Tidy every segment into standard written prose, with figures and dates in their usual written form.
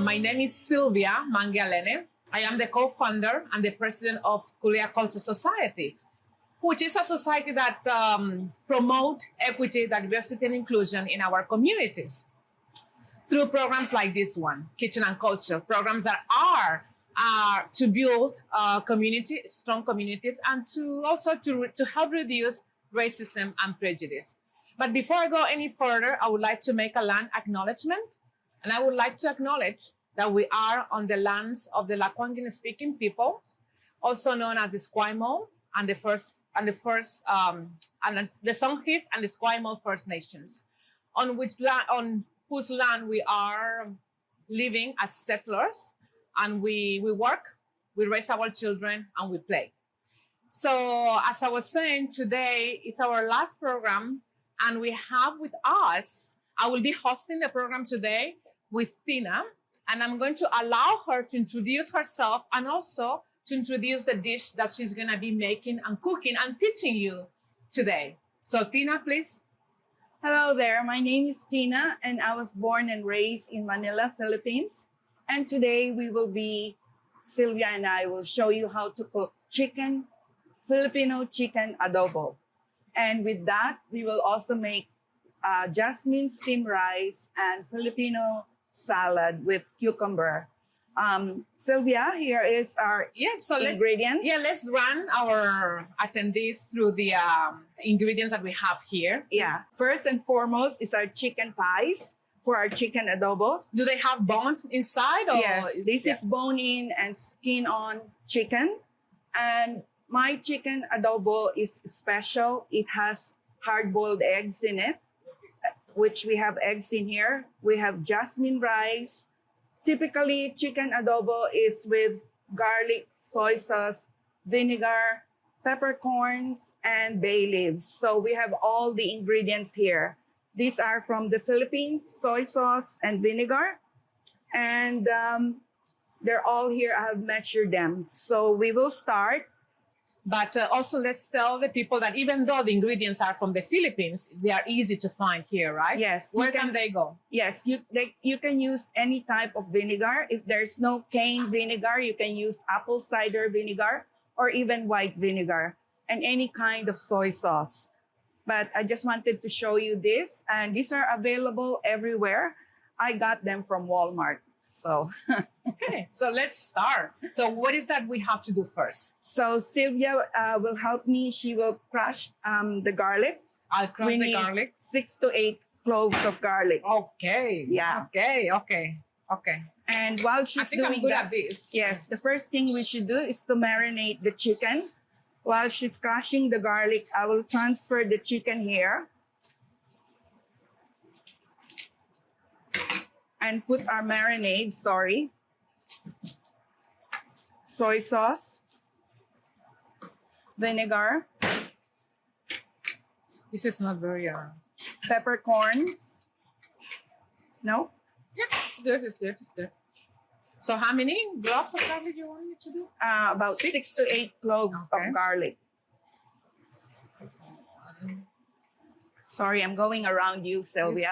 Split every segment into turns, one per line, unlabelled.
My name is Sylvia Mangialene. I am the co-founder and the president of Kulea Culture Society, which is a society that promotes equity, diversity, and inclusion in our communities through programs like this one, Kitchen and Culture, programs that are to build strong communities, and to also to help reduce racism and prejudice. But before I go any further, I would like to make a land acknowledgement, and I would like to acknowledge that we are on the lands of the Lakwangin-speaking people, also known as the Esquimalt and the Songhees and the Esquimalt First Nations, on whose land we are living as settlers, and we work, we raise our children, and we play. So as I was saying, today is our last program, and we have with us, I will be hosting the program today with Tina, and I'm going to allow her to introduce herself and also to introduce the dish that she's gonna be making and cooking and teaching you today. So Tina, please.
Hello there, my name is Tina, and I was born and raised in Manila, Philippines. And today Sylvia and I will show you how to cook Filipino chicken adobo. And with that, we will also make Jasmine steamed rice and Filipino salad with cucumber. Sylvia, here is our ingredients.
Let's run our attendees through the ingredients that we have here.
Yeah, first and foremost is our chicken thighs for our chicken adobo.
Do they have bones inside? Or
yes, this is bone-in and skin-on chicken. And my chicken adobo is special. It has hard-boiled eggs in it, which we have eggs in here. We have jasmine rice. Typically, chicken adobo is with garlic, soy sauce, vinegar, peppercorns, and bay leaves. So we have all the ingredients here. These are from the Philippines, soy sauce and vinegar. And they're all here. I have measured them. So we will start.
But also let's tell the people that even though the ingredients are from the Philippines, they are easy to find here, right?
Yes.
Where can they go?
Yes, you can use any type of vinegar. If there's no cane vinegar, you can use apple cider vinegar or even white vinegar, and any kind of soy sauce. But I just wanted to show you this, and these are available everywhere. I got them from Walmart. So,
okay, so let's start. So what is that we have to do first?
So Sylvia will help me. She will crush the garlic.
I'll crush the garlic.
6 to 8 cloves of garlic.
Okay.
Yeah.
Okay.
And while she's doing
I'm good at this.
Yes, the first thing we should do is to marinate the chicken. While she's crushing the garlic, I will transfer the chicken here and put our marinade, soy sauce, vinegar.
This is not very...
Peppercorns. No?
Yeah, it's good. So how many drops of garlic you want me to do?
About 6 to 8 cloves of garlic. Sorry, I'm going around you, Sylvia.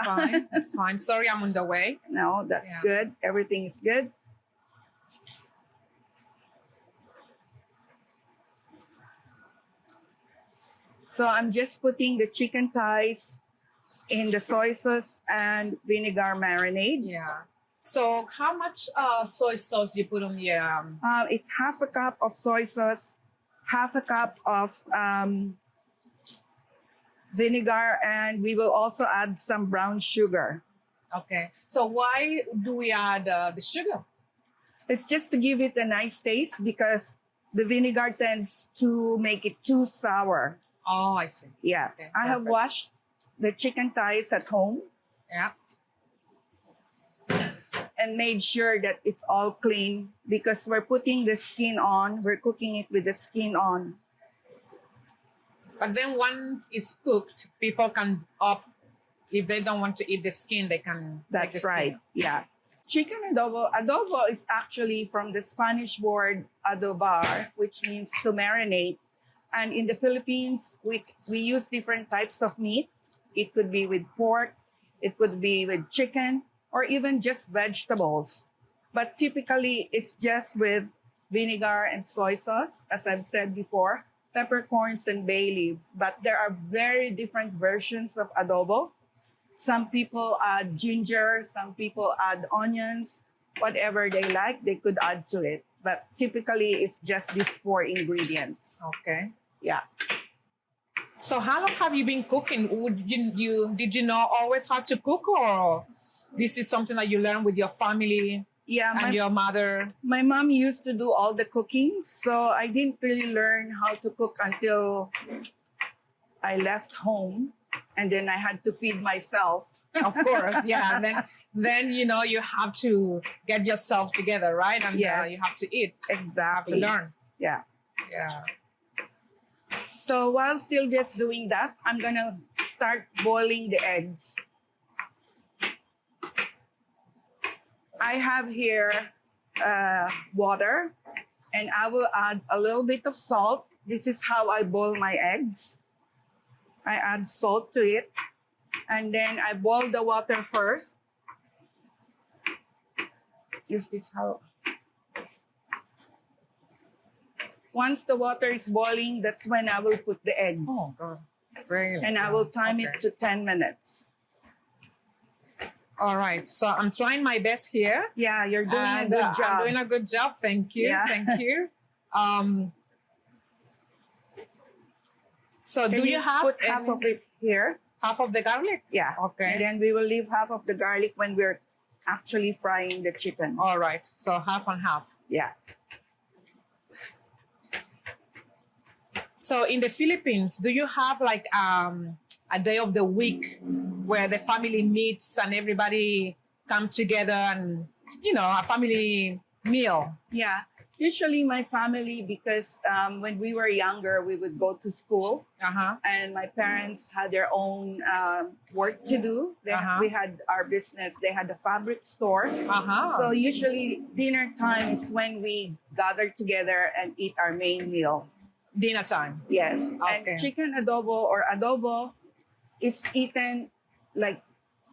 It's fine. Sorry, I'm on the way.
No, that's good. Everything is good. So I'm just putting the chicken thighs in the soy sauce and vinegar marinade.
Yeah. So how much soy sauce you put on the...
It's half a cup of soy sauce, half a cup of vinegar, and we will also add some brown sugar.
Okay. So why do we add the sugar?
It's just to give it a nice taste, because the vinegar tends to make it too sour.
Oh, I see.
Yeah.
Okay,
I have washed the chicken thighs at home.
Yeah.
And made sure that it's all clean, because we're putting the skin on. We're cooking it with the skin on.
But then once it's cooked, people can opt. If they don't want to eat the skin, they can take the skin.
That's right. Yeah. Chicken adobo. Adobo is actually from the Spanish word adobar, which means to marinate. And in the Philippines, we use different types of meat. It could be with pork. It could be with chicken, or even just vegetables. But typically, it's just with vinegar and soy sauce, as I've said before, peppercorns and bay leaves. But there are very different versions of adobo. Some people add ginger, some people add onions, whatever they like, they could add to it. But typically, it's just these 4 ingredients.
Okay.
Yeah.
So how long have you been cooking? Did you know always how to cook, or this is something that you learned with your family
Yeah,
and your mother?
my mom used to do all the cooking, so I didn't really learn how to cook until I left home, and then I had to feed myself.
Of course, yeah. And then you know you have to get yourself together, right? And
Yes.
you have to eat, have to
Exactly.
learn.
Yeah.
Yeah.
So while Sylvia's doing that, I'm gonna start boiling the eggs. I have here water, and I will add a little bit of salt. This is how I boil my eggs. I add salt to it, and then I boil the water first. Use this how. Once the water is boiling, that's when I will put the eggs.
Oh, God. Really?
And I will time
Okay.
it to 10 minutes.
All right. So I'm trying my best here.
Yeah, you're doing
And,
a good job.
I'm doing a good job. Thank you.
Yeah.
Thank you. So
Can
do you have
put half
any-
of it here?
half of the garlic?
Yeah.
Okay.
And then we will leave half of the garlic when we're actually frying the chicken.
All right. So half and half.
Yeah.
So in the Philippines, do you have like a day of the week where the family meets and everybody come together and, you know, a family meal?
Yeah. Usually my family, because when we were younger, we would go to school,
Uh-huh.
and my parents had their own work to do. We had our business. They had a fabric store.
Uh-huh.
So usually dinner time is when we gather together and eat our main meal.
Dinner time.
Yes.
Okay.
And chicken adobo is eaten like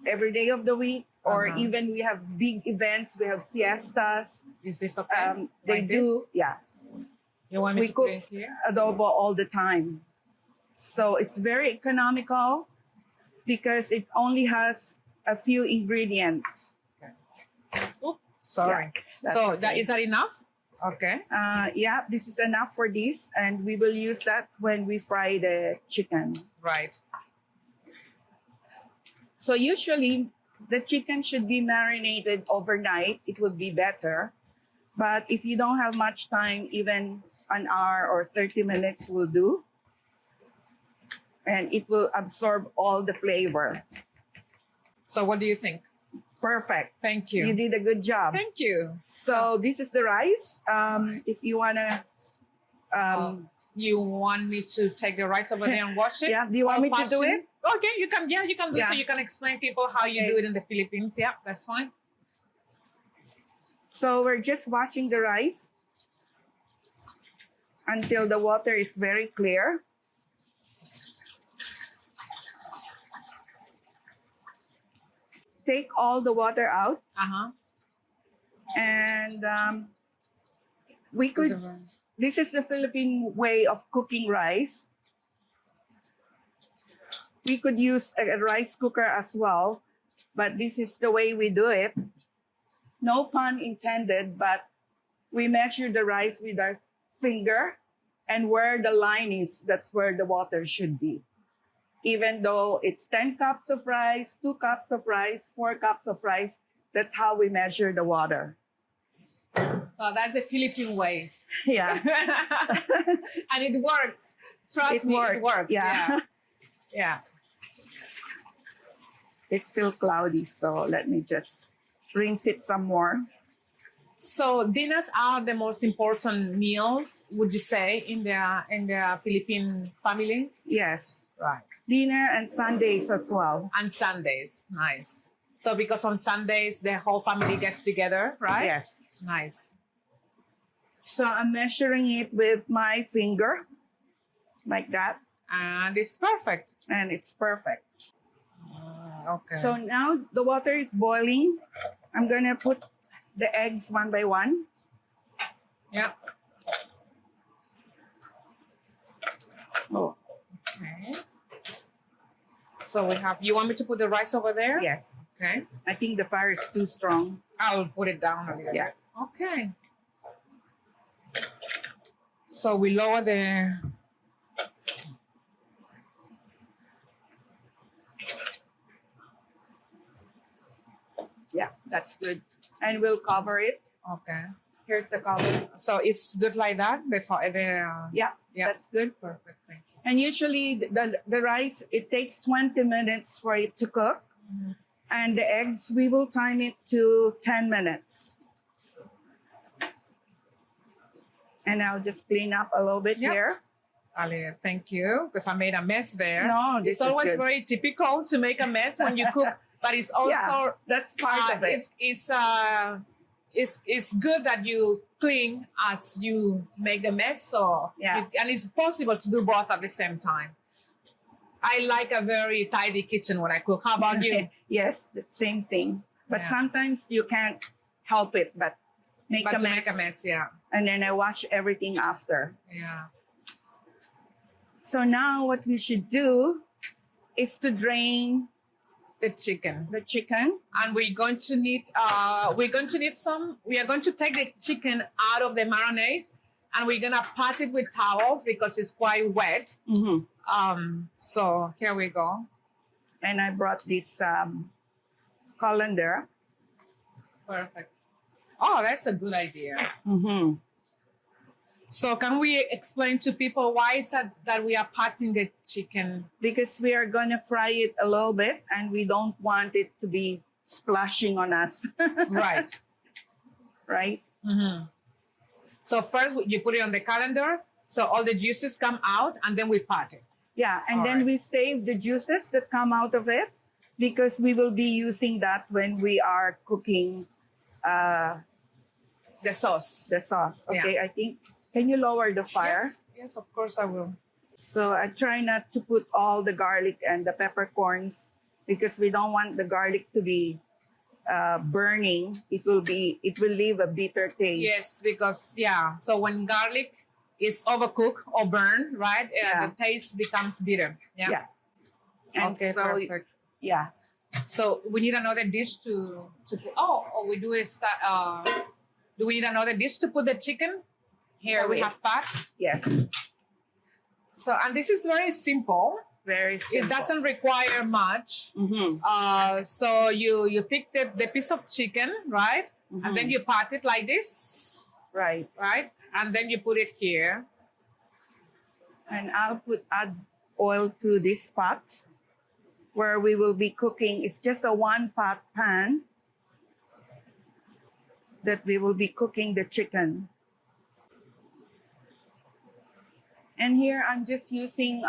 every day of the week, or
Uh-huh.
even we have big events, we have fiestas.
Is this okay?
They
Like
do,
this?
yeah,
You want me
we
to
cook
put it here?
adobo all the time. So it's very economical because it only has a few ingredients.
Oops, sorry.
that's
So
okay.
is that enough? Okay.
Yeah, this is enough for this, and we will use that when we fry the chicken.
Right.
So usually the chicken should be marinated overnight. It would be better. But if you don't have much time, even an hour or 30 minutes will do. And it will absorb all the flavor.
So what do you think?
Perfect.
Thank
You
you.
did a good job.
Thank you.
So this is the rice. If you want to,
You want me to take the rice over there and wash it?
yeah, do you want me to do
Old-fashioned?
it?
Okay, you can. Yeah, you can do
Yeah.
so. You can explain people how you
Okay.
do it in the Philippines. Yeah, that's fine.
So we're just washing the rice until the water is very clear. Take all the water out,
Uh-huh.
and we could. This is the Philippine way of cooking rice. We could use a rice cooker as well, but this is the way we do it. No pun intended, but we measure the rice with our finger, and where the line is, that's where the water should be. Even though it's 10 cups of rice, 2 cups of rice, 4 cups of rice, that's how we measure the water.
So that's the Philippine way,
Yeah,
and it works. Trust me, it works.
Yeah.
Yeah.
It's still cloudy, so let me just rinse it some more.
So dinners are the most important meals, would you say, in the Philippine family?
Yes,
Right.
dinner and Sundays as well.
And Sundays, nice. So because on Sundays the whole family gets together, right?
Yes.
Nice.
So I'm measuring it with my finger, like that,
And it's perfect.
and it's perfect.
Okay.
So now the water is boiling. I'm gonna put the eggs one by one.
Yeah.
Oh,
Okay. So we have, you want me to put the rice over there?
yes.
Okay.
I think the fire is too strong.
I'll put it down a little
Yeah.
bit. Okay. So we lower the,
Yeah, that's good. And we'll cover it.
okay.
Here's the cover.
So it's good like that?
Yeah,
Yeah.
that's good.
Perfect. Thank you.
And usually the rice, it takes 20 minutes for it to cook.
Mhm.
And the eggs, we will time it to 10 minutes. And I'll just clean up a little bit
Yep.
here.
Ali, thank you, because I made a mess there.
No, this
It's always
is good.
very typical to make a mess when you cook, but it's also
Yeah, that's part of it.
it's good that you clean as you make the mess. So
Yeah.
and it's possible to do both at the same time. I like a very tidy kitchen when I cook. How about you?
Yes, the same thing. But
Yeah.
sometimes you can't help it, but make
But
a
to
mess.
make a mess, yeah,
And then I wash everything after.
yeah.
So now what we should do is to drain
The chicken.
the chicken.
And we're going to need some, we are going to take the chicken out of the marinade and we're gonna pat it with towels because it's quite wet. So here we go.
And I brought this colander.
Perfect. Oh, that's a good idea. So can we explain to people why is that we are patting the chicken?
Because we are going to fry it a little bit and we don't want it to be splashing on us.
Right.
Right?
So first you put it on the calendar, so all the juices come out and then we pat it.
Yeah. And
All
then
right.
we save the juices that come out of it because we will be using that when we are cooking
The sauce.
the sauce. Okay, I think. Can you lower the fire?
Yes, of course I will.
So I try not to put all the garlic and the peppercorns because we don't want the garlic to be burning. It will leave a bitter taste.
Yes, because so when garlic is overcooked or burned, right?
Yeah.
The taste becomes bitter. Yeah.
Yeah. And
Okay,
so,
perfect.
yeah.
So we need another dish to put. Oh, we do is do we need another dish to put the chicken? Here we
Okay.
have pat.
Yes.
So and this is very simple.
Very simple.
It doesn't require much. So you pick the piece of chicken, right? And then you pat it like this,
Right.
right? And then you put it here.
And I'll add oil to this pot where we will be cooking. It's just a one pot pan that we will be cooking the chicken. And here I'm just using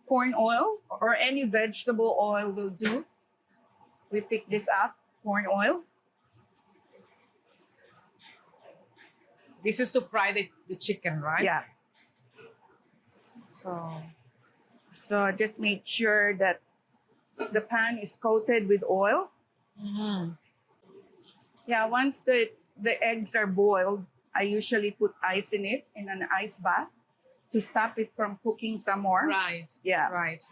corn oil or any vegetable oil will do. We pick this up, corn oil.
This is to fry the chicken, right?
Yeah. So just make sure that the pan is coated with oil. Yeah, once the eggs are boiled, I usually put ice in it in an ice bath to stop it from cooking some more.
Right.
Yeah.
Right.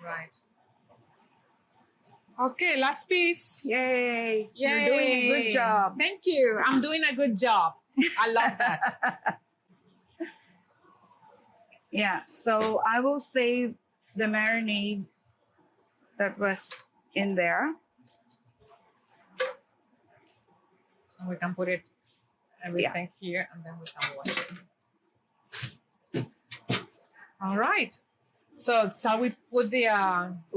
Okay, last piece.
Yay.
Yay.
You're doing a good job.
Thank you. I'm doing a good job. I love that.
Yeah, so I will save the marinade that was in there.
And we can put it everything here and then we can wash it. All right. So shall we put the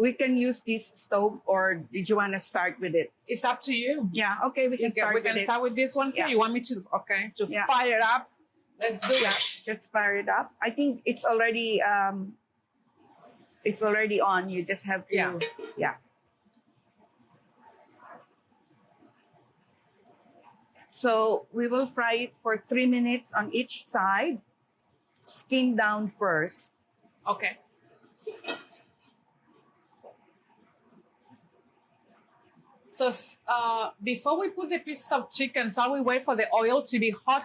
We can use this stove or did you want to start with it?
it's up to you.
Yeah, okay, we can start
we
with
can
it.
start with this one here.
Yeah.
You want me to to
Yeah.
fire it up? Let's do it.
Just fire it up. I think it's already on. You just have to
Yeah.
So we will fry it for 3 minutes on each side. Skin down first.
So before we put the pieces of chicken, shall we wait for the oil to be hot,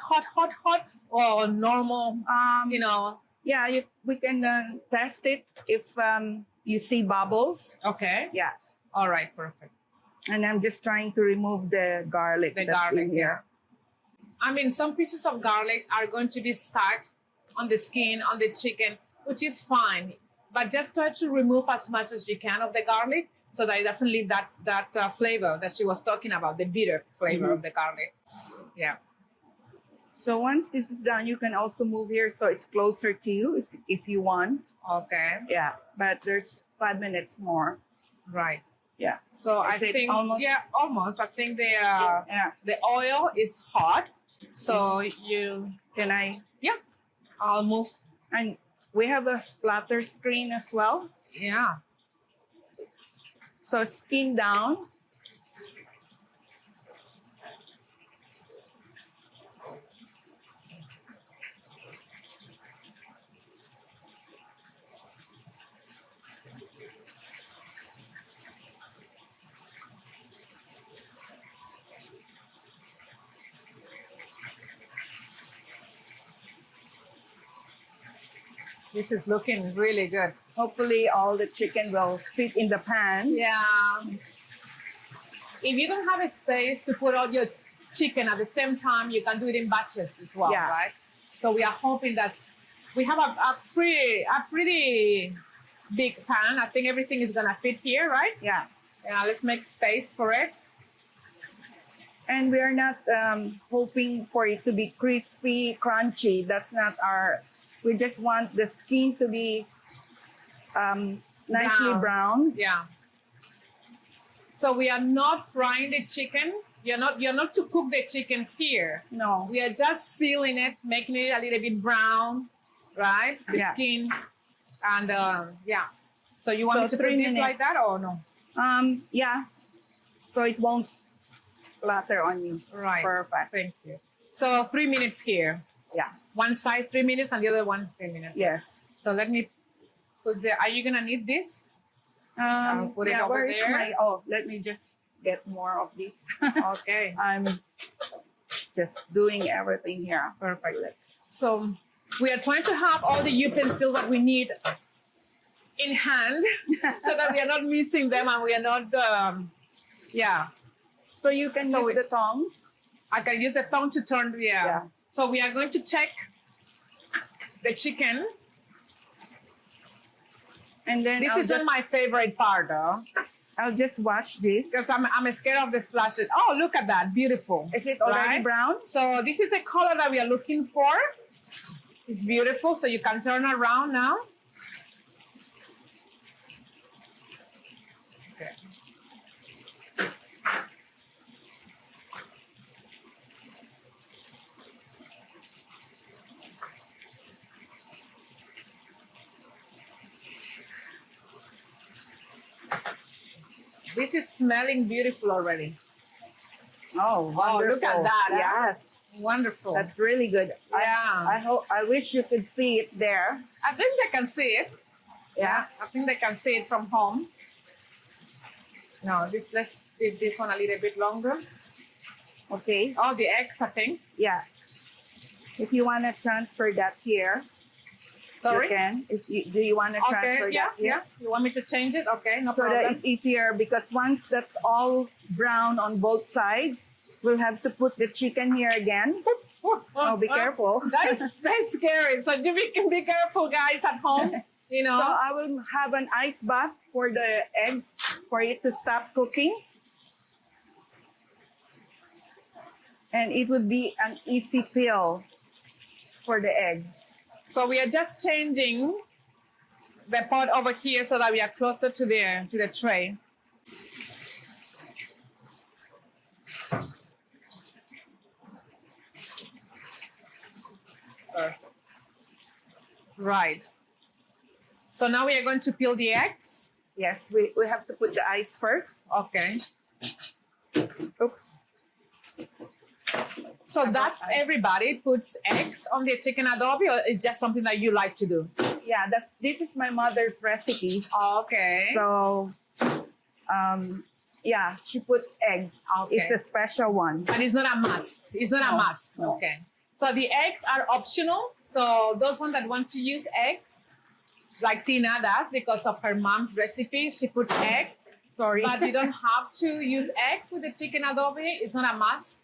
or normal? You know.
Yeah, we can test it if you see bubbles.
Okay.
Yeah.
All right. Perfect.
And I'm just trying to remove the garlic that's in here.
I mean, some pieces of garlic are going to be stuck on the skin, on the chicken, which is fine. But just try to remove as much as you can of the garlic so that it doesn't leave that flavor that she was talking about, the bitter flavor of the garlic. Yeah.
So once this is done, you can also move here so it's closer to you if you want.
Okay.
Yeah, but there's 5 minutes more.
Right.
Yeah.
So I think almost. Yeah, almost. I think the oil is hot. So
can I?
Yeah. I'll move.
And we have a splatter screen as well.
Yeah.
So skin down.
This is looking really good.
Hopefully all the chicken will fit in the pan.
Yeah. If you don't have a space to put all your chicken at the same time, you can do it in batches as well, right? So we are hoping that we have a pretty big pan. I think everything is gonna fit here, right?
Yeah.
Yeah, let's make space for it.
And we are not hoping for it to be crispy, crunchy. That's not our. We just want the skin to be nicely brown.
Yeah. So we are not frying the chicken. You're not to cook the chicken here.
No.
We are just sealing it, making it a little bit brown, right? The skin. And yeah. So you want me to put this like that or no?
Yeah. So it won't splatter on you.
Right.
Perfect.
Thank you. So 3 minutes here.
Yeah.
One side 3 minutes and the other one 3 minutes.
Yes.
So let me put the. Are you gonna need this? I'll put it over there.
Let me just get more of this.
Okay.
I'm just doing everything here.
Perfect. So we are trying to have all the utensils that we need in hand so that we are not missing them and we are not. Yeah.
So you can use the tongs.
I can use the tongue to turn. Yeah. So we are going to check the chicken.
And then
this isn't my favorite part though.
I'll just wash this.
Because I'm scared of the splashes. Oh, look at that. Beautiful.
Is it already brown?
So this is the color that we are looking for. It's beautiful. So you can turn around now. Okay. This is smelling beautiful already.
Oh, wonderful.
Look at that.
Yes.
Wonderful.
That's really good.
Yeah.
I wish you could see it there.
I think they can see it. Yeah. I think they can see it from home. No, let's leave this one a little bit longer.
Okay.
Oh, the eggs, I think.
Yeah. If you want to transfer that here.
Sorry?
You can. Do you want to transfer that here?
Yeah. You want me to change it? Okay, no
so
problem.
So that it's easier because once that's all brown on both sides, we'll have to put the chicken here again. Oh, be careful.
That's scary. So you can be careful, guys, at home. You know.
So I will have an ice bath for the eggs for it to stop cooking. And it would be an easy peel for the eggs.
So we are just changing the pot over here so that we are closer to the tray. Right. So now we are going to peel the eggs.
Yes, we have to put the ice first.
Okay.
Oops.
So does everybody puts eggs on their chicken adobo, or it's just something that you like to do?
Yeah, this is my mother's recipe.
Okay.
So Yeah, she puts eggs.
Okay.
It's a special one.
But it's not a must. It's not a
No,
must.
no.
Okay. So the eggs are optional. So those ones that want to use eggs, like Tina does because of her mom's recipe, she puts eggs.
Sorry.
But you don't have to use egg with the chicken adobo. It's not a must.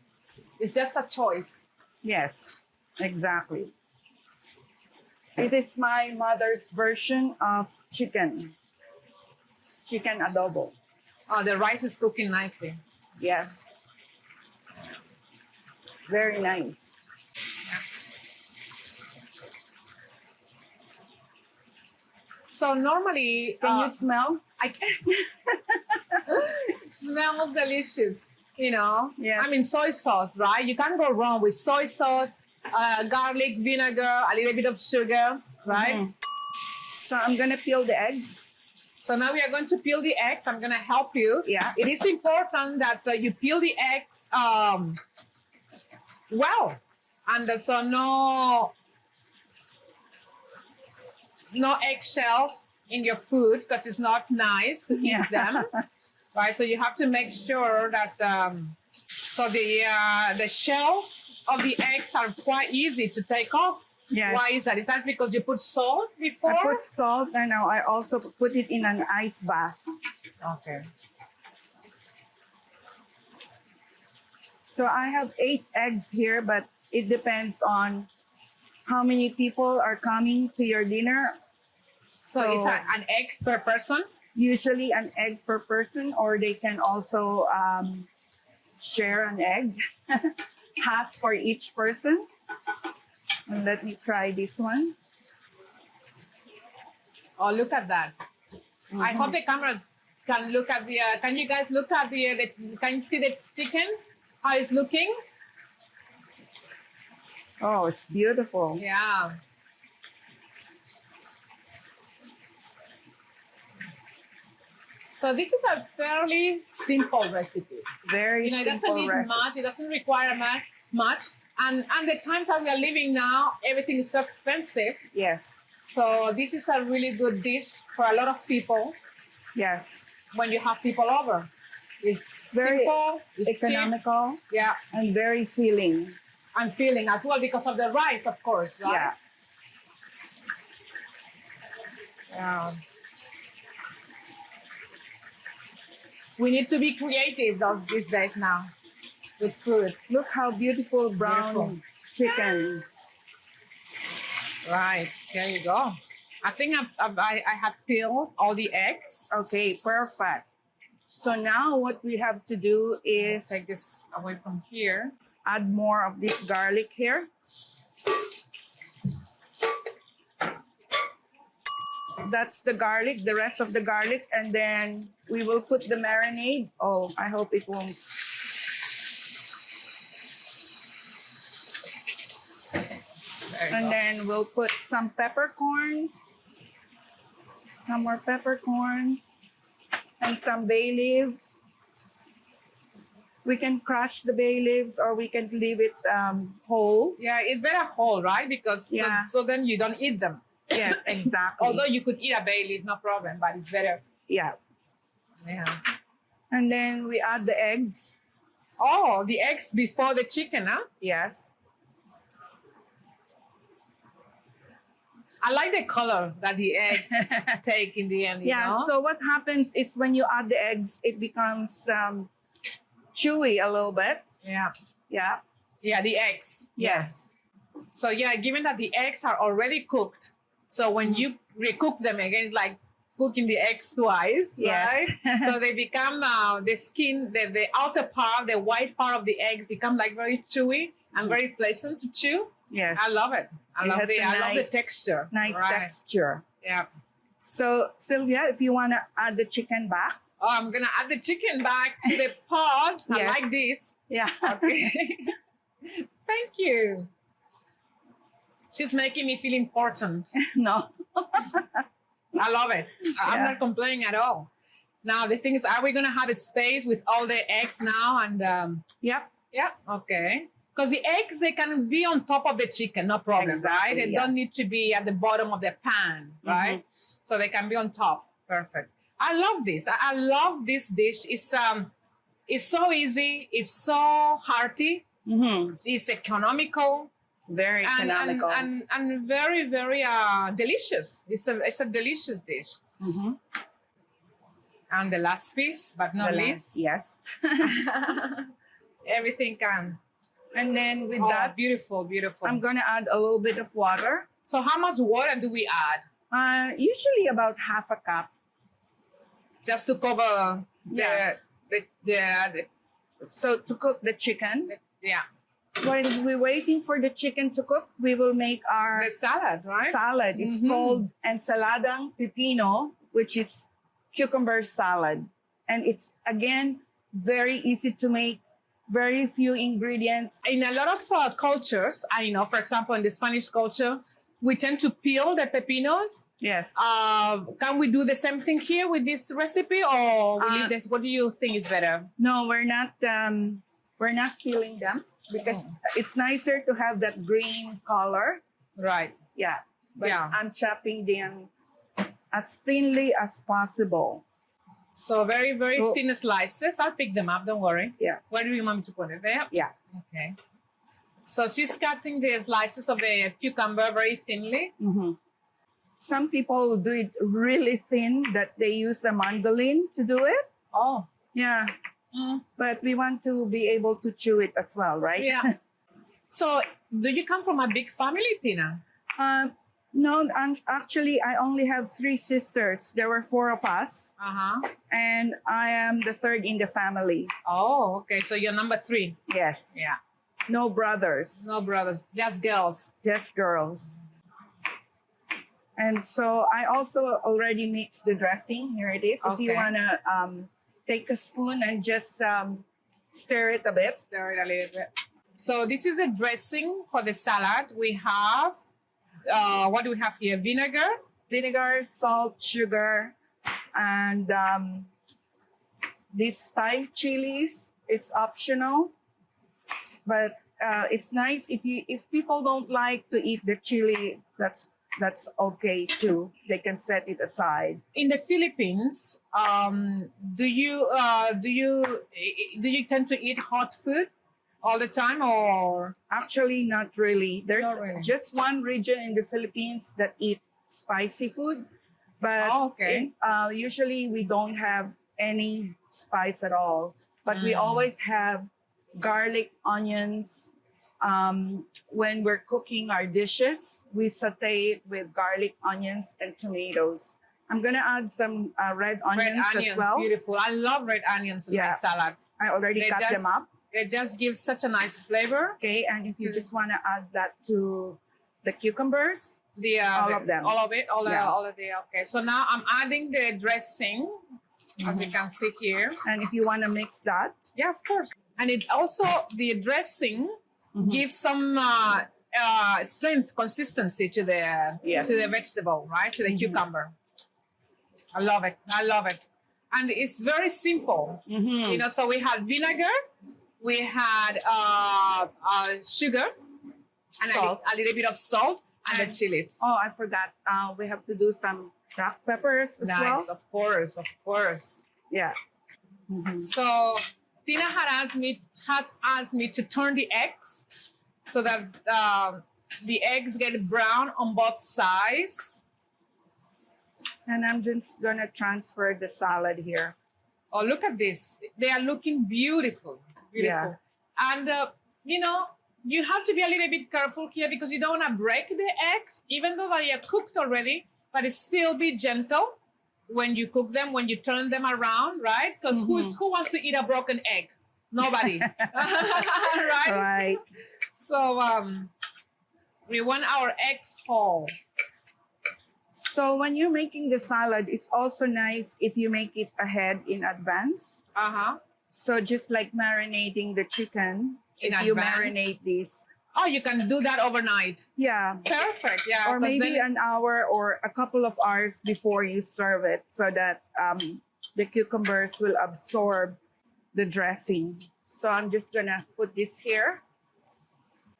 It's just a choice.
Yes, exactly. It is my mother's version of chicken adobo.
Oh, the rice is cooking nicely.
Yes. Very nice.
So normally,
Can you smell?
I can smells delicious. You know,
Yes.
I mean, soy sauce, right? You can't go wrong with soy sauce, garlic, vinegar, a little bit of sugar, right?
Mhm. So I'm gonna peel the eggs.
So now we are going to peel the eggs. I'm going to help you.
Yeah.
It is important that you peel the eggs well, and so no eggshells in your food because it's not nice to eat them. Right, so you have to make sure that so the shells of the eggs are quite easy to take off.
Yes.
Why is that? Is that because you put salt before?
I put salt and now I also put it in an ice bath.
Okay.
So I have 8 eggs here, but it depends on how many people are coming to your dinner.
So it's an egg per person?
Usually an egg per person, or they can also share an egg, half for each person. And let me try this one.
Oh, look at that. I hope the camera can look at the, can you guys look at the, can you see the chicken? How it's looking?
Oh, it's beautiful.
Yeah. So this is a fairly simple recipe.
Very
It doesn't
simple
need
recipe.
much. It doesn't require much. And the times that we are living now, everything is so expensive.
Yes,
So this is a really good dish for a lot of people
yes.
when you have people over. It's
Very
simple, it's cheap,
economical
yeah,
and very filling.
and filling as well because of the rice, of course, right?
Yeah.
We need to be creative these days now with food.
Look how beautiful brown
Beautiful.
chicken.
Right, there you go. I think I have peeled all the eggs.
Okay, perfect. So now what we have to do is
Take this away from here.
add more of this garlic here. That's the garlic, the rest of the garlic, and then we will put the marinade. Oh, I hope it won't.
There you
And
go.
then we'll put some peppercorns, some more peppercorns, and some bay leaves. We can crush the bay leaves or we can leave it whole.
Yeah, it's better whole, right? Because
Yeah.
so then you don't eat them.
Yes, exactly.
Although you could eat a bay leaf, no problem, but it's better.
Yeah.
Yeah.
And then we add the eggs.
Oh, the eggs before the chicken, huh?
Yes.
I like the color that the eggs take in the end. You
Yeah.
know?
So what happens is when you add the eggs, it becomes chewy a little bit.
Yeah.
Yeah.
Yeah, the eggs.
Yes.
So yeah, given that the eggs are already cooked, so when you recook them again, it's like cooking the eggs twice,
Yes.
right? So they become the skin, the outer part, the white part of the eggs become like very chewy and very pleasant to chew.
Yes.
I love it. I
It
love
has
the
a
I love the
nice-
texture.
Nice
Right.
texture.
Yeah.
So Sylvia, if you want to add the chicken back.
Oh, I'm gonna add the chicken back to the pot. I
Yes.
like this.
Yeah.
Okay. Thank you. She's making me feel important.
No.
I love it. I'm
Yeah.
not complaining at all. Now the thing is, are we gonna have a space with all the eggs now? And
Yep.
yeah, okay. Because the eggs they can be on top of the chicken, no problem, right?
Exactly,
They
yeah.
don't need to be at the bottom of the pan, right? So they can be on top. Perfect. I love this. I love this dish. It's so easy. It's so hearty.
Mm-hmm.
It's economical.
Very economical.
And very, very delicious. It's a delicious dish.
Mm-hmm.
And the last piece, but not least,
yes.
everything can.
And then with
Oh,
that,
beautiful, beautiful.
I'm gonna add a little bit of water.
So how much water do we add?
Usually about half a cup.
Just to cover
Yeah.
the
So to cook the chicken,
yeah,
while we're waiting for the chicken to cook, we will make our
the salad, right?
salad. It's
Mhm.
called ensaladang pepino, which is cucumber salad. And it's, again, very easy to make, very few ingredients.
In a lot of cultures, I know, for example, in the Spanish culture, we tend to peel the pepinos.
Yes.
Can we do the same thing here with this recipe, or we leave this? What do you think is better?
No, we're not peeling them because it's nicer to have that green color.
Right.
Yeah. But
Yeah.
I'm chopping them as thinly as possible.
So very, very
So-
thin slices. I'll pick them up. Don't worry.
Yeah.
Where do you want me to put it? There.
Yeah.
Okay. So she's cutting the slices of the cucumber very thinly.
Mm-hmm. Some people do it really thin that they use a mandolin to do it.
Oh.
Yeah.
Mm.
But we want to be able to chew it as well, right?
Yeah. So do you come from a big family, Tina?
No, actually, I only have 3 sisters. There were 4 of us,
Uh-huh.
and I am the third in the family.
Oh, okay. So you're number 3.
Yes.
Yeah.
No brothers,
No brothers, just girls.
just girls. And so I also already mixed the dressing. Here it is. If you
Okay.
want to take a spoon and just stir it a bit.
Stir it a little bit. So this is the dressing for the salad. We have, what do we have here? Vinegar.
Vinegar, salt, sugar, and these Thai chilies. It's optional, but it's nice if people don't like to eat the chili. That's okay too. They can set it aside.
In the Philippines, do you tend to eat hot food all the time, or?
Actually, not really. There's
Not really.
just one region in the Philippines that eat spicy food, but
Oh, okay.
usually we don't have any spice at all. But we
Mm.
always have garlic, onions. When we're cooking our dishes, we saute it with garlic, onions, and tomatoes. I'm gonna add some red onions,
Red onions,
as well.
beautiful. I love red onions in my
Yeah.
salad.
I already
They
cut them
just-
up.
It just gives such a nice flavor.
Okay, and if you
Mm.
just want to add that to the cucumbers,
The
All of them.
all of it,
Yeah.
all of the. Okay, so now I'm adding the dressing, as you
Mhm.
can see here.
and if you want to mix that,
Yeah, of course. And it also the dressing
Mhm.
gives some strength, consistency to the
Yes.
to the vegetable, right? To the
Mhm.
cucumber. I love it. I love it. And it's very simple.
Mhm.
You know, so we had vinegar, we had sugar, and
Salt.
a little bit of salt, and the
And-
chilies.
Oh, I forgot. We have to do some black peppers as well.
Nice, of course, of course.
Yeah. Mhm.
So Tina has asked me to turn the eggs so that the eggs get brown on both sides.
And I'm just gonna transfer the salad here.
Oh, look at this! They are looking beautiful, beautiful. And you know, you have to be a little bit careful here because you don't want to break the eggs, even though they are cooked already. But still be gentle when you cook them, when you turn them around, right? Because who wants to eat a broken egg? Nobody, right?
Right.
So we want our eggs whole.
So when you're making the salad, it's also nice if you make it ahead in advance.
Uh-huh.
So just like marinating the chicken,
In
if you
advance?
marinate this,
Oh, you can do that overnight.
yeah,
Perfect. Yeah.
or
'cause
maybe
then-
an hour or a couple of hours before you serve it, so that the cucumbers will absorb the dressing. So I'm just gonna put this here.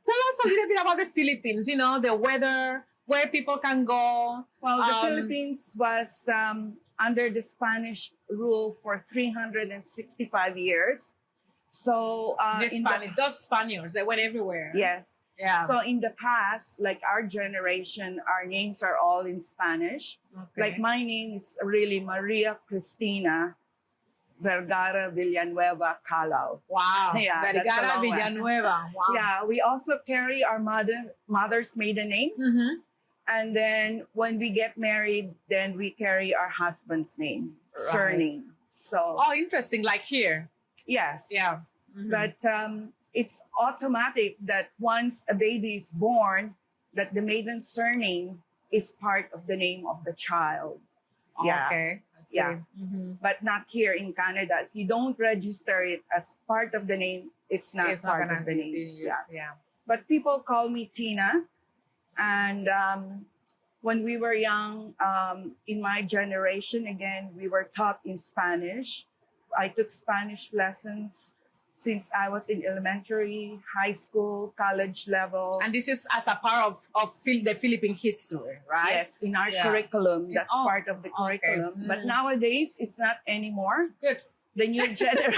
Tell us a little bit about the Philippines. You know, the weather, where people can go?
Well, the Philippines was under the Spanish rule for 365 years. So
those Spaniards, they went everywhere.
yes.
Yeah.
So in the past, like our generation, our names are all in Spanish.
Okay.
Like my name is really Maria Cristina Vergara Villanueva Calao.
Wow.
Yeah, that's a
Vergara
long one.
Villanueva. Wow.
Yeah, we also carry our mother's maiden name.
Mm-hmm.
And then when we get married, then we carry our husband's name,
Right.
surname. So
Oh, interesting. Like here.
yes.
Yeah. Mhm.
But it's automatic that once a baby is born, that the maiden surname is part of the name of the child. Yeah.
Okay. I see.
Yeah.
Mhm.
But not here in Canada. If you don't register it as part of the name, it's not
It's not
part
gonna
of the
be
name.
used.
Yeah.
Yeah.
But people call me Tina. And when we were young, in my generation, again, we were taught in Spanish. I took Spanish lessons since I was in elementary, high school, college level.
And this is as a part of the Philippine history, right?
Yes, in our
Yeah.
curriculum, that's
Oh,
part of the
okay.
curriculum. But
Mm.
nowadays, it's not anymore.
Good.
The new generation.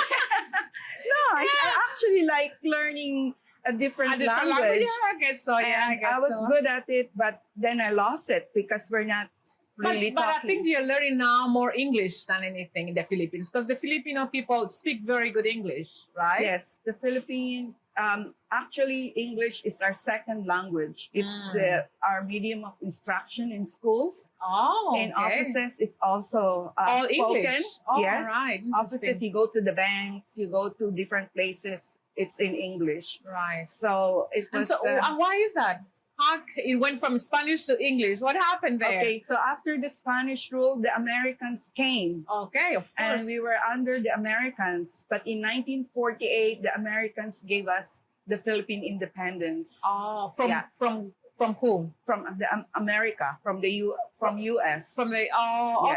No, I actually like learning a different language.
Yeah, I guess so. Yeah, I
And
guess
I was
so.
good at it, but then I lost it because we're not really
But I
talking.
think you're learning now more English than anything in the Philippines because the Filipino people speak very good English, right?
Yes, the Philippine. Actually, English is our second language. It's
Mm.
our medium of instruction in schools.
Oh,
In
okay.
offices, it's also
All
spoken.
English. Oh,
Yes.
right.
Offices,
Interesting.
you go to the banks, you go to different places. It's in English.
Right.
So it
And
was.
so, why is that? How it went from Spanish to English? What happened there?
Okay, so after the Spanish rule, the Americans came.
Okay, of
And
course.
we were under the Americans. But in 1948, the Americans gave us the Philippine independence
Oh, from
Yeah.
from whom?
from the America, from the US.
From the
Yes.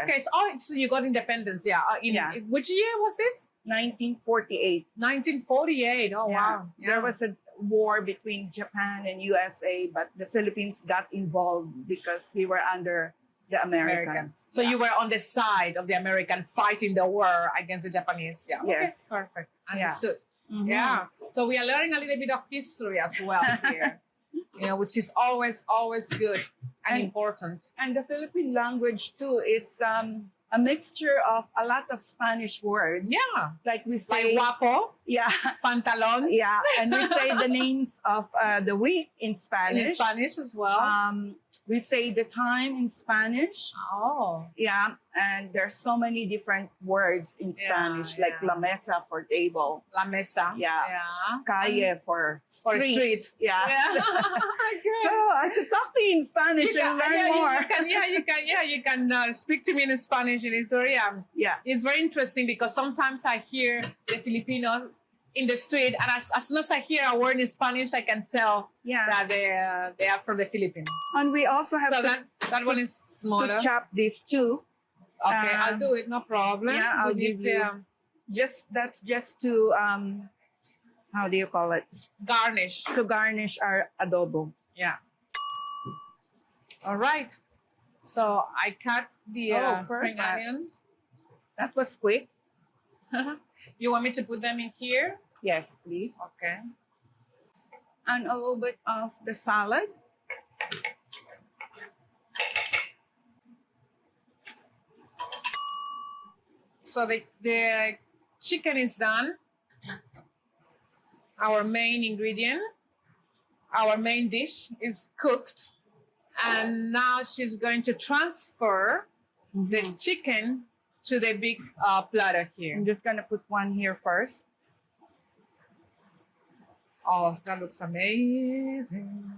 okay. So you got independence, yeah.
Yeah.
Which year was this?
1948.
1948. Oh
Yeah.
wow. Yeah.
There was a war between Japan and USA, but the Philippines got involved because we were under the Americans.
So
Yeah.
you were on the side of the American fighting the war against the Japanese. Yeah.
Yes.
Okay. Perfect.
Yeah.
Understood.
Mhm.
Yeah. So we are learning a little bit of history as well here. Which is always good and
And-
important.
And the Philippine language too is a mixture of a lot of Spanish words.
Yeah.
Like we say,
Like guapo,
yeah,
pantalon,
yeah, and we say the names of the week in
in
Spanish.
Spanish as well.
We say the time in Spanish.
Oh.
Yeah, and there's so many different words in
Yeah,
Spanish, like
yeah.
la mesa for table,
La mesa.
Yeah.
Yeah.
calle for
For
street.
street.
Yeah.
Yeah.
So I could talk to you in Spanish and learn more.
You can speak to me in Spanish, and it's very interesting because sometimes I hear the Filipinos in the street, and as soon as I hear a word in Spanish, I can tell
Yeah.
that they are from the Philippines.
And we also have
So
to,
that one is smaller.
chop this too.
Okay, I'll do it. No problem.
Yeah, I'll
We
give you- That's just to how do you call it?
garnish.
To garnish our adobo.
Yeah. All right. So I cut the spring
perfect.
onions.
That was quick.
You want me to put them in here?
Yes, please.
Okay.
And a little bit of the salad.
So the chicken is done. Our main ingredient, our main dish is cooked. And now she's going to transfer the chicken to the big platter here.
I'm just gonna put one here first.
Oh, that looks amazing.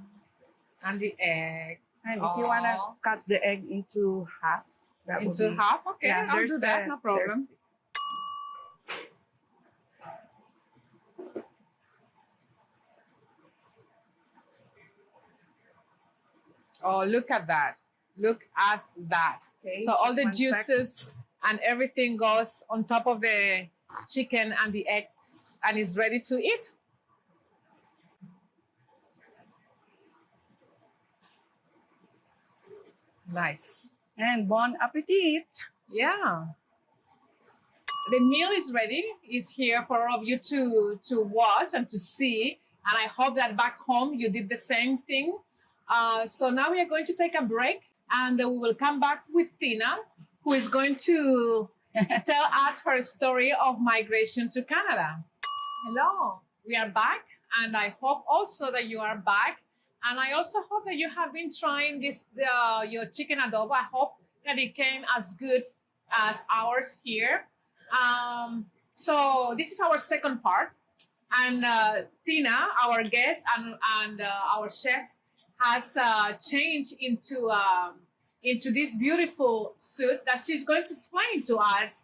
And the egg
And if you wanna
Oh.
cut the egg into half, that would
into
be,
half. Okay,
Yeah,
I'll do
there's
that.
a-
No problem.
there's-
Oh, look at that. Look at that.
Okay,
So all
just
the
1 sec.
juices and everything goes on top of the chicken and the eggs and is ready to eat. Nice.
And bon appetit.
Yeah. The meal is ready. It's here for all of you to watch and to see. And I hope that back home you did the same thing. So now we are going to take a break, and we will come back with Tina, who is going to tell us her story of migration to Canada. Hello, we are back, and I hope also that you are back. And I also hope that you have been trying this your chicken adobo. I hope that it came as good as ours here. So this is our second part, and Tina, our guest and our chef, has changed into this beautiful suit that she's going to explain to us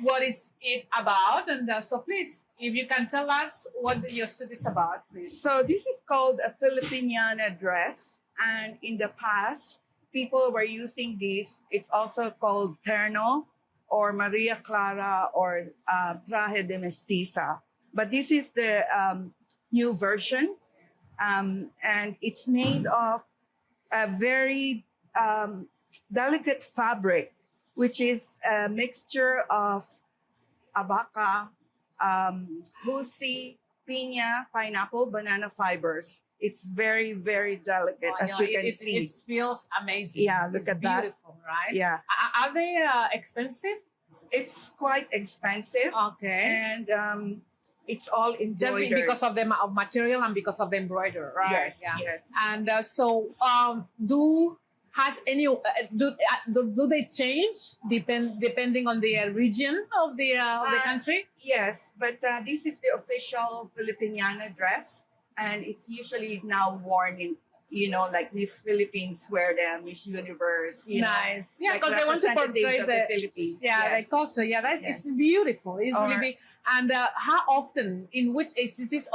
what is it about. And so please, if you can tell us what your suit is about, please.
So this is called a Filipiniana dress. And in the past, people were using this. It's also called terno or Maria Clara or traje de mestiza. But this is the new version. And it's made of a very delicate fabric, which is a mixture of abaca, husi, piña, pineapple, banana fibers. It's very, very delicate, as you can see.
It feels amazing.
Yeah, look
it's
at that.
Beautiful, right?
Yeah.
Are they expensive?
It's quite expensive.
Okay.
And it's all embroidered.
Just because of the material and because of the embroidery, right?
Yes,
Yeah.
yes.
And do they change depending on the region of the country?
Yes, but this is the official Filipiniana dress, and it's usually now worn in, like Miss Philippines, where the Miss Universe.
Nice, yeah,
like
because they want to portray
the Philippines.
Yeah,
yes.
the culture. Yeah, that's
Yes.
it's beautiful. It's
Or-
really big. And how often? In which is this?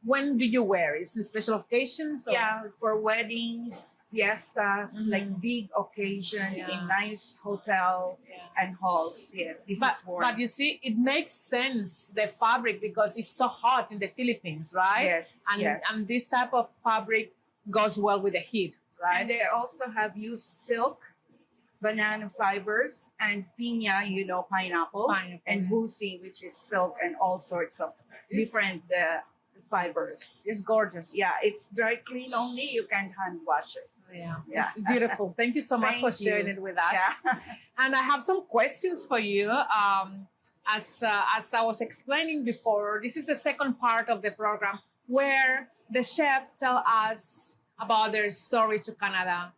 When do you wear? Is it special occasions? Or?
Yeah, for weddings, fiestas,
Mhm.
like big occasion
Yeah.
in nice hotel
Yeah.
and halls. Yes, this
But,
is worn.
but you see, it makes sense, the fabric, because it's so hot in the Philippines, right?
Yes,
And
yes.
and this type of fabric goes well with the heat, right?
And they also have used silk, banana fibers, and piña, pineapple,
Pineapple,
and
yeah.
husi, which is silk, and all sorts of
It's-
different fibers.
It's gorgeous.
Yeah, it's dry clean only. You can hand wash it.
Yeah.
Yeah.
It's beautiful. Thank you so much for
Thank
sharing
you.
it with us.
Yeah.
And I have some questions for you. As I was explaining before, this is the second part of the program where the chef tell us about their story to Canada,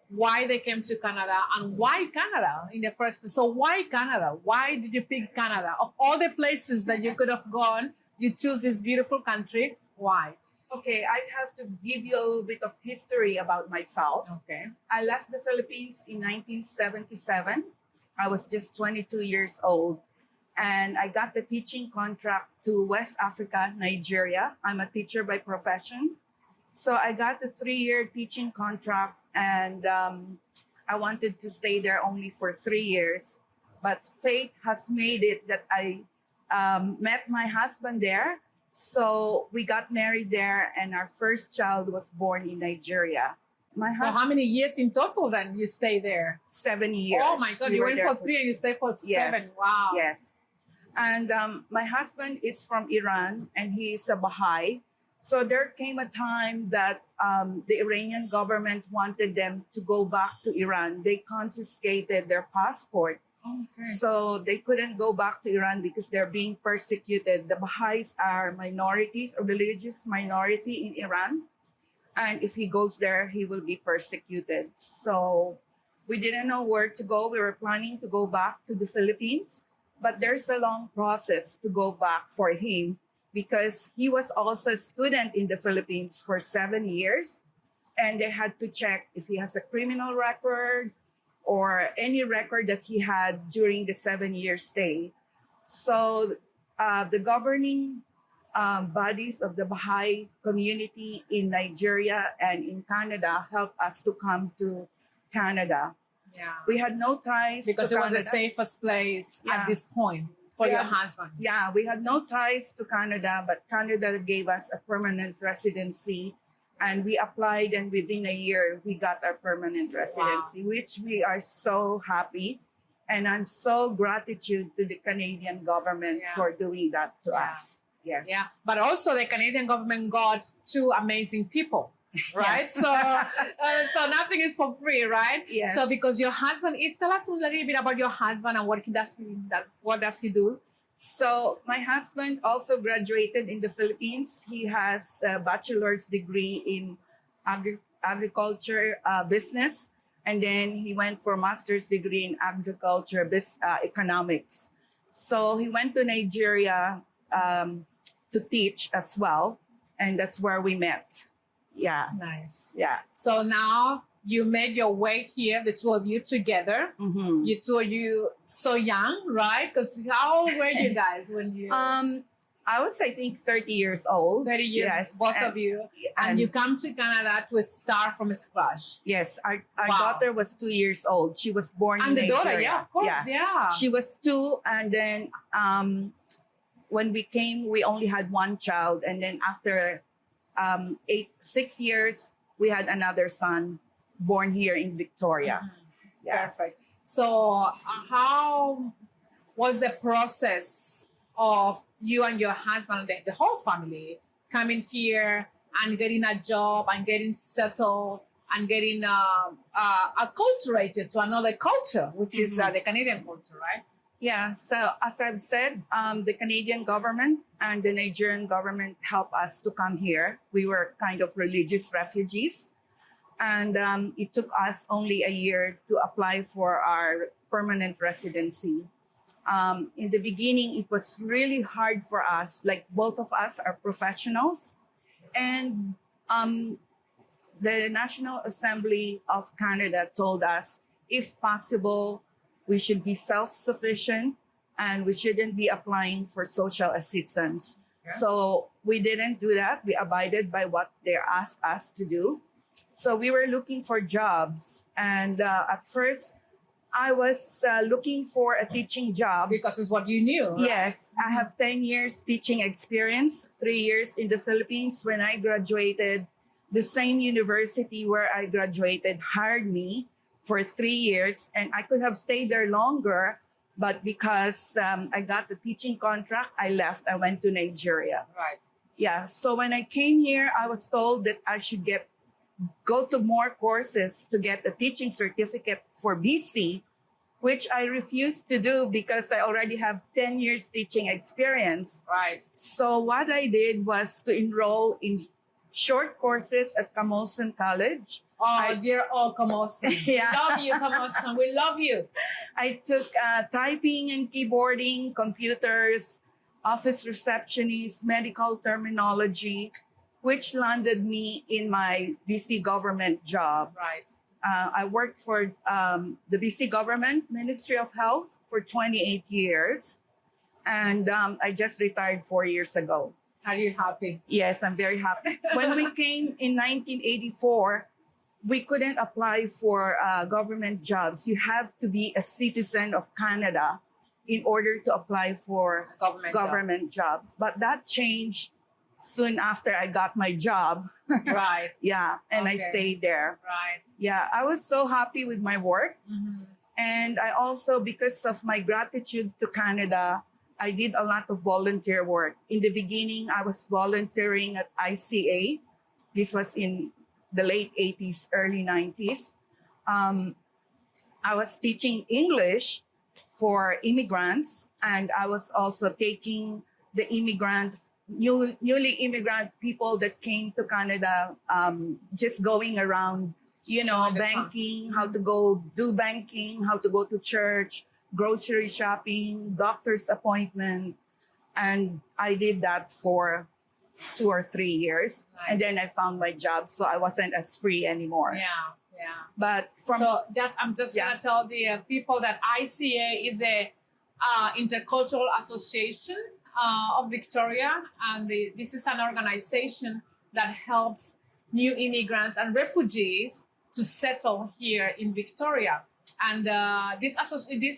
why they came to Canada, and why Canada in the first place. So why Canada? Why did you pick Canada? Of all the places that you could have gone, you choose this beautiful country. Why?
Okay, I have to give you a little bit of history about myself.
Okay.
I left the Philippines in 1977. I was just 22 years old. And I got the teaching contract to West Africa, Nigeria. I'm a teacher by profession. So I got the 3-year teaching contract, and I wanted to stay there only for 3 years. But fate has made it that I met my husband there. So we got married there, and our first child was born in Nigeria. My
So how many years in total then you stay there?
7 years.
Oh my God,
We
you
were
went
there
for 3 and you stayed for 7. Wow.
Yes. And my husband is from Iran, and he is a Baha'i. So there came a time that the Iranian government wanted them to go back to Iran. They confiscated their passport.
Okay.
So they couldn't go back to Iran because they're being persecuted. The Baha'is are minorities, a religious minority in Iran. And if he goes there, he will be persecuted. So we didn't know where to go. We were planning to go back to the Philippines, but there's a long process to go back for him because he was also a student in the Philippines for 7 years. And they had to check if he has a criminal record or any record that he had during the 7-year stay. So the governing bodies of the Baha'i community in Nigeria and in Canada helped us to come to Canada.
Yeah.
We had no ties
Because
to
it was the
Canada.
safest place
Yeah.
at this point for
Yeah.
your husband.
Yeah, we had no ties to Canada, but Canada gave us a permanent residency. and we applied, and within a year we got our permanent residency, which we are so happy. And I'm so gratitude to the Canadian government
Yeah.
for doing that to
Yeah.
us. Yes.
Yeah, but also the Canadian government got two amazing people, right? So nothing is for free, right?
Yes.
So because your husband is, tell us a little bit about your husband and what does he do?
So my husband also graduated in the Philippines. He has a bachelor's degree in agriculture business, and then he went for master's degree in agriculture economics. So he went to Nigeria to teach as well, and that's where we met. Yeah,
Nice.
yeah.
So now you made your way here, the two of you together.
Mhm.
You two of you so young, right? Because how old were you guys when you?
I was, I think, 30 years old.
30 years,
Yes,
both
and-
of you. And you come to Canada to start from scratch.
Yes, our
Wow.
daughter was 2 years old. She was born
And
in
the
Nigeria.
daughter, yeah, of course, yeah.
She was 2, and then when we came, we only had one child, and then after 6 years, we had another son born here in Victoria.
Mhm.
Yes.
Perfect. So how was the process of you and your husband, the whole family, coming here and getting a job and getting settled and getting acculturated to another culture, which is the Canadian culture, right?
Yeah, so as I've said, the Canadian government and the Nigerian government helped us to come here. We were kind of religious refugees. And it took us only a year to apply for our permanent residency. In the beginning, it was really hard for us. Like, both of us are professionals. And the National Assembly of Canada told us, if possible, we should be self-sufficient and we shouldn't be applying for social assistance.
Yeah.
So we didn't do that. We abided by what they asked us to do. So we were looking for jobs. And at first, I was looking for a teaching job.
Because it's what you knew, right?
Yes, I have 10 years teaching experience, 3 years in the Philippines. When I graduated, the same university where I graduated hired me for 3 years, and I could have stayed there longer, but because I got the teaching contract, I left. I went to Nigeria.
Right.
Yeah, so when I came here, I was told that I should go to more courses to get a teaching certificate for BC, which I refused to do because I already have 10 years teaching experience.
Right.
So what I did was to enroll in short courses at Camosun College.
Oh, dear old Camosun.
Yeah.
Love you, Camosun. We love you.
I took typing and keyboarding, computers, office receptionist, medical terminology, which landed me in my BC government job.
Right.
I worked for the BC government, Ministry of Health, for 28 years. And I just retired 4 years ago.
Are you happy?
Yes, I'm very happy. When we came in 1984, we couldn't apply for government jobs. You have to be a citizen of Canada in order to apply for government job. But that changed soon after I got my job.
Right.
Yeah, and I
Okay.
stayed there.
Right.
Yeah, I was so happy with my work.
Mhm.
And I also, because of my gratitude to Canada, I did a lot of volunteer work. In the beginning, I was volunteering at ICA. This was in the late 80s, early 90s. I was teaching English for immigrants, and I was also taking the newly immigrant people that came to Canada, just going around,
Showing the
banking, how to go do banking, how to go to church, grocery shopping, doctor's appointment. And I did that for 2 or 3 years. And then I found my job, so I wasn't as free anymore.
Yeah. Yeah.
But
I'm just
Yeah.
gonna tell the people that ICA is the Intercultural Association of Victoria, and this is an organization that helps new immigrants and refugees to settle here in Victoria. And this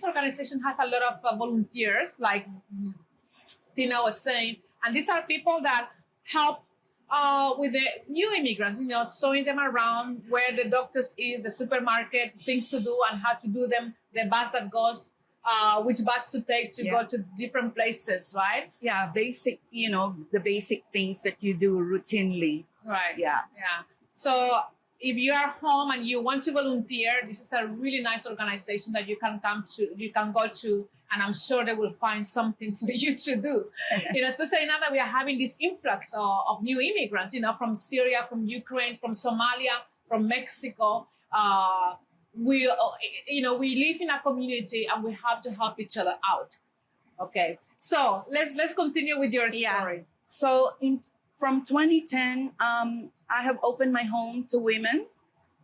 organization has a lot of volunteers, like Tina was saying, and these are people that help with the new immigrants, showing them around where the doctors is, the supermarket, things to do and how to do them, the bus that goes, which bus to take to go to different places, right?
Yeah, basic, the basic things that you do routinely.
Right.
Yeah.
Yeah. So if you are home and you want to volunteer, this is a really nice organization that you can go to, and I'm sure they will find something for you to do. Especially now that we are having this influx of new immigrants, from Syria, from Ukraine, from Somalia, from Mexico. We live in a community and we have to help each other out. Okay. So let's continue with your story.
Yeah. So from 2010, I have opened my home to women.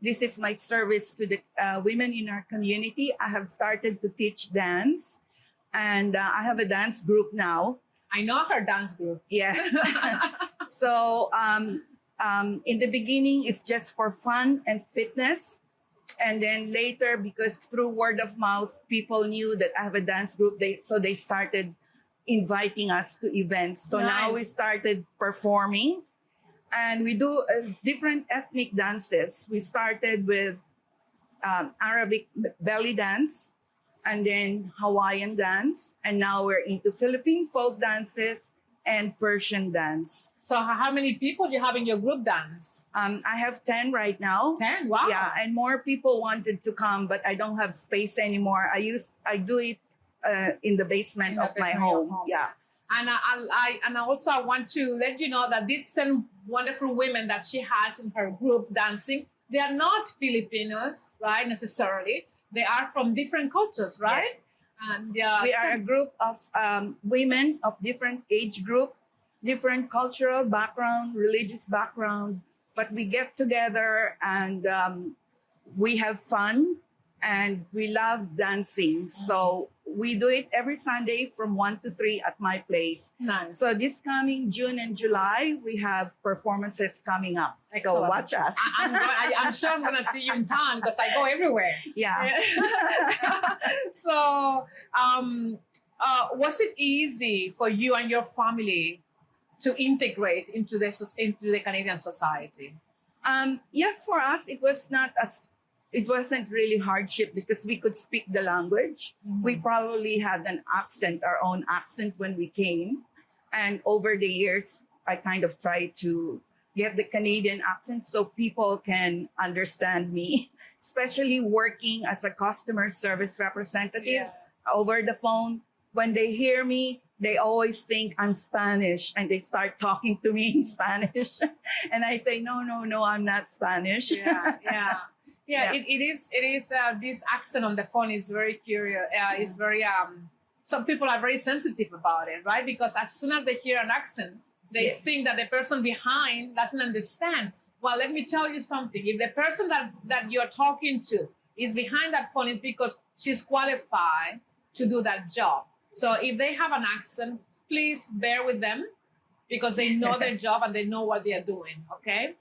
This is my service to the women in our community. I have started to teach dance, and I have a dance group now.
I know her dance group.
Yes. So in the beginning, it's just for fun and fitness. And then later, because through word of mouth, people knew that I have a dance group. So they started inviting us to events. So now we started performing, and we do different ethnic dances. We started with Arabic belly dance, and then Hawaiian dance, and now we're into Philippine folk dances and Persian dance.
So how many people do you have in your group dance?
I have 10 right now.
10? Wow.
Yeah, and more people wanted to come, but I don't have space anymore. I do it in the basement of my home. Yeah.
And I also want to let you know that these 10 wonderful women that she has in her group dancing, they are not Filipinos, right, necessarily. They are from different cultures, right?
Yes.
And
we are a group of women of different age group, different cultural background, religious background, but we get together and we have fun and we love dancing. So we do it every Sunday from 1 to 3 at my place.
Nice.
So this coming June and July, we have performances coming up.
Excellent.
So watch us.
I'm sure I'm going to see you in town because I go everywhere.
Yeah.
So was it easy for you and your family to integrate into the Canadian society?
Yeah, for us, it wasn't really hardship because we could speak the language.
Mm-hmm.
We probably had our own accent when we came. And over the years, I kind of tried to get the Canadian accent so people can understand me, especially working as a customer service representative over the phone. When they hear me, they always think I'm Spanish and they start talking to me in Spanish. And I say, no, I'm not Spanish.
Yeah, it is. This accent on the phone is very curious. It's very. Some people are very sensitive about it, right? Because as soon as they hear an accent, they think that the person behind doesn't understand. Well, let me tell you something. If the person that you're talking to is behind that phone, it's because she's qualified to do that job. So if they have an accent, please bear with them because they know their job and they know what they are doing. Okay.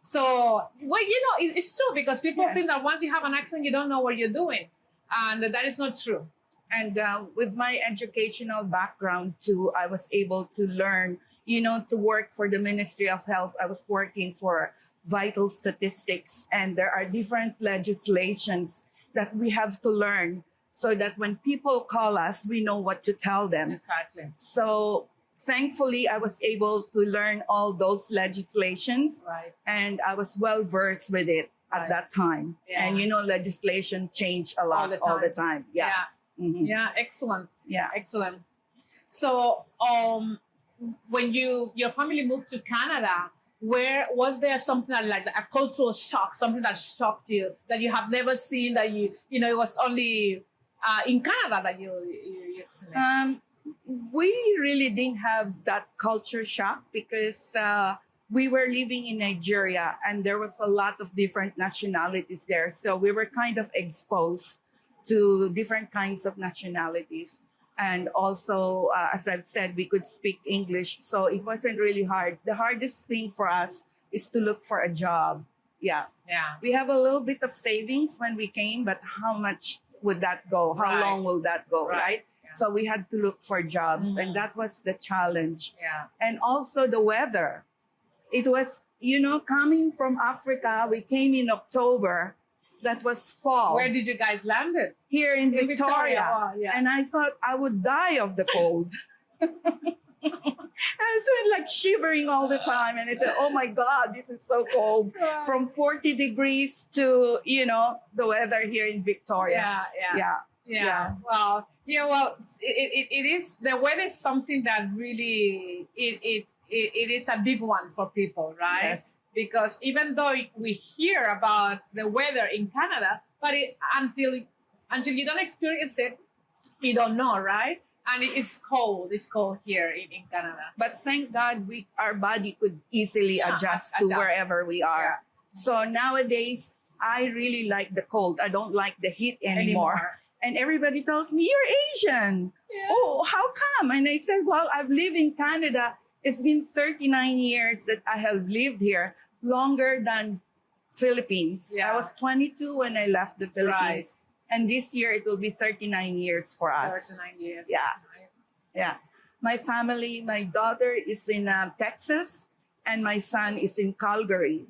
So, well, it's true because people think that once you have an accent, you don't know what you're doing. And that is not true.
And with my educational background too, I was able to learn, to work for the Ministry of Health. I was working for vital statistics, and there are different legislations that we have to learn so that when people call us, we know what to tell them.
Exactly.
So thankfully, I was able to learn all those legislations, and I was well versed with it at that time. Yeah. And legislation changed a lot all the time. Yeah.
Mm-hmm. Yeah. Excellent.
Yeah.
Excellent. So, when your family moved to Canada, was there something like a cultural shock, something that shocked you that you have never seen, that it was only in Canada that you've seen it?
We really didn't have that culture shock because we were living in Nigeria and there was a lot of different nationalities there. So we were kind of exposed to different kinds of nationalities. And also, as I've said, we could speak English. So it wasn't really hard. The hardest thing for us is to look for a job. Yeah. We have a little bit of savings when we came, but how much would that go? How long will that go, right? So we had to look for jobs, and that was the challenge.
Yeah.
And also the weather. It was, coming from Africa, we came in October. That was fall.
Where did you guys land it?
Here in
In
Victoria.
Wow, yeah.
And I thought I would die of the cold. I was like shivering all the time. And I said, oh my God, this is so cold.
Right.
From 40 degrees to, the weather here in Victoria. Yeah.
Well, it is, the weather is something that really, it is a big one for people, right?
Yes.
Because even though we hear about the weather in Canada, but until you don't experience it, you don't know, right? And it's cold. It's cold here in Canada.
But thank God our body could easily adjust to wherever we are.
Yeah.
So nowadays, I really like the cold. I don't like the heat anymore. And everybody tells me, you're Asian.
Yeah.
Oh, how come? And I said, well, I've lived in Canada. It's been 39 years that I have lived here, longer than Philippines.
Yeah.
I was 22 when I left the Philippines.
Right.
And this year, it will be 39 years for us.
39 years.
Yeah. Yeah. My family, my daughter is in Texas and my son is in Calgary.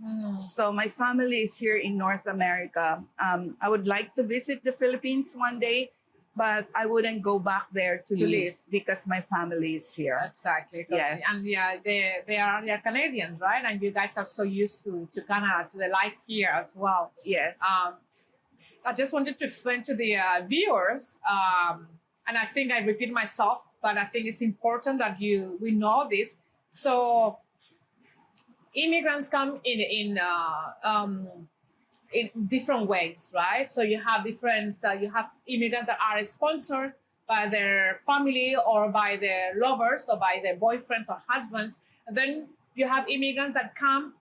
So my family is here in North America. I would like to visit the Philippines one day, but I wouldn't go back there to live because my family is here.
Exactly.
Yes.
And they are Canadians, right? And you guys are so used to Canada, to the life here as well.
Yes.
I just wanted to explain to the viewers, and I think I repeat myself, but I think it's important that we know this. So immigrants come in different ways, right? So you have you have immigrants that are sponsored by their family or by their lovers or by their boyfriends or husbands. And then you have immigrants that come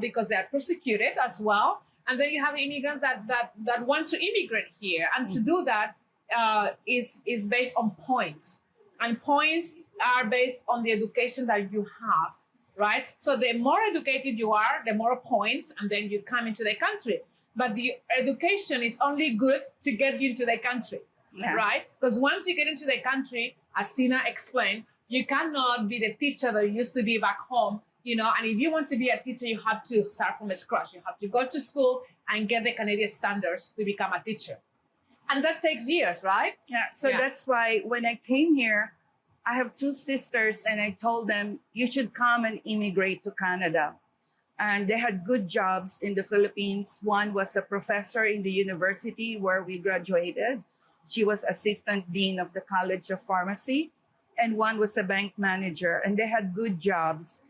because they're persecuted as well. And then you have immigrants that want to immigrate here. And to do that is based on points. And points are based on the education that you have, right? So the more educated you are, the more points, and then you come into the country. But the education is only good to get you into the country, right? Because once you get into the country, as Tina explained, you cannot be the teacher that you used to be back home. And if you want to be a teacher, you have to start from scratch. You have to go to school and get the Canadian standards to become a teacher. And that takes years, right?
Yeah. So that's why when I came here, I have two sisters and I told them, you should come and immigrate to Canada. And they had good jobs in the Philippines. One was a professor in the university where we graduated. She was assistant dean of the College of Pharmacy. And one was a bank manager. And they had good jobs.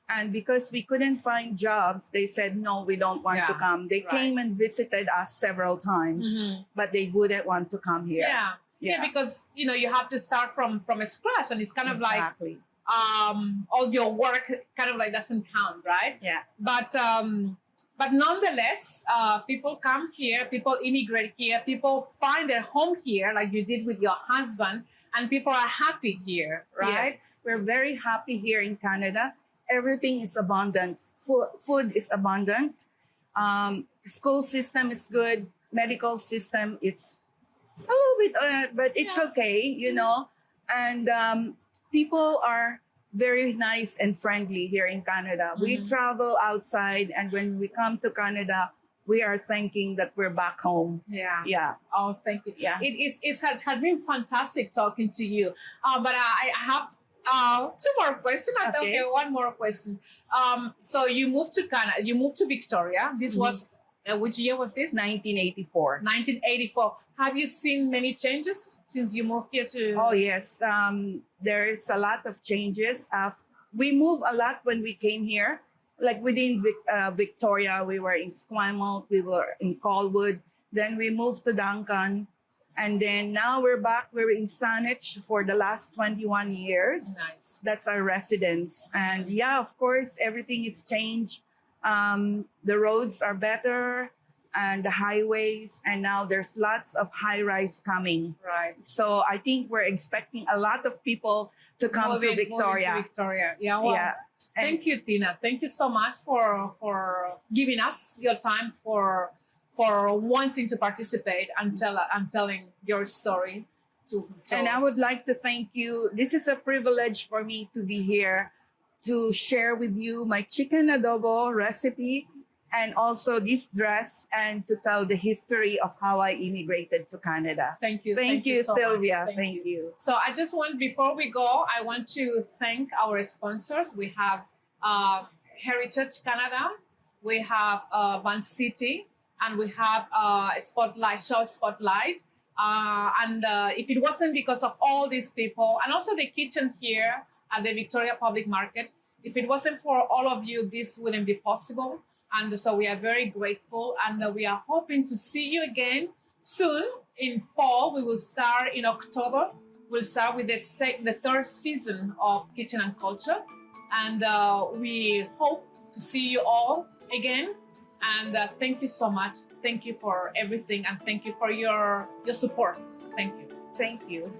And because we couldn't find jobs, they said, no, we don't want to come. They came and visited us several times, but they wouldn't want to come here.
Yeah, because, you have to start from scratch. And it's kind of like all your work kind of like doesn't count, right?
Yeah.
But nonetheless, people come here, people immigrate here, people find their home here, like you did with your husband, and people are happy here, right?
Yes. We're very happy here in Canada. Everything is abundant. Food is abundant. School system is good. Medical system, it's a little bit, but it's okay, And people are very nice and friendly here in Canada. We travel outside, and when we come to Canada, we are thinking that we're back home.
Yeah. Oh, thank you.
Yeah.
It has been fantastic talking to you. But I have two more questions. Okay, one more question. So you moved to Canada. You moved to Victoria. This was which year was this?
1984.
1984. Have you seen many changes since you moved here to?
Oh yes, there's a lot of changes. We moved a lot when we came here. Like within Victoria, we were in Esquimalt, we were in Colwood. Then we moved to Duncan. And then now we're back. We're in Saanich for the last 21 years.
Nice.
That's our residence. And of course, everything is changed. The roads are better and the highways. And now there's lots of high-rise coming.
Right.
So I think we're expecting a lot of people to come to Victoria.
To Victoria. Yeah. Well, thank you, Tina. Thank you so much for giving us your time for wanting to participate and telling your story.
And I would like to thank you. This is a privilege for me to be here to share with you my chicken adobo recipe and also this dress and to tell the history of how I immigrated to Canada.
Thank you.
Thank you,
so
Sylvia.
much.
Thank you.
So I just want, before we go, I want to thank our sponsors. We have Heritage Canada, we have Van City, and we have Shell Spotlight. And if it wasn't because of all these people, and also the kitchen here at the Victoria Public Market, if it wasn't for all of you, this wouldn't be possible. And so we are very grateful, and we are hoping to see you again soon in fall. We will start in October. We'll start with the third season of Kitchen and Culture. And we hope to see you all again. And thank you so much. Thank you for everything. And thank you for your support. Thank you.
Thank you.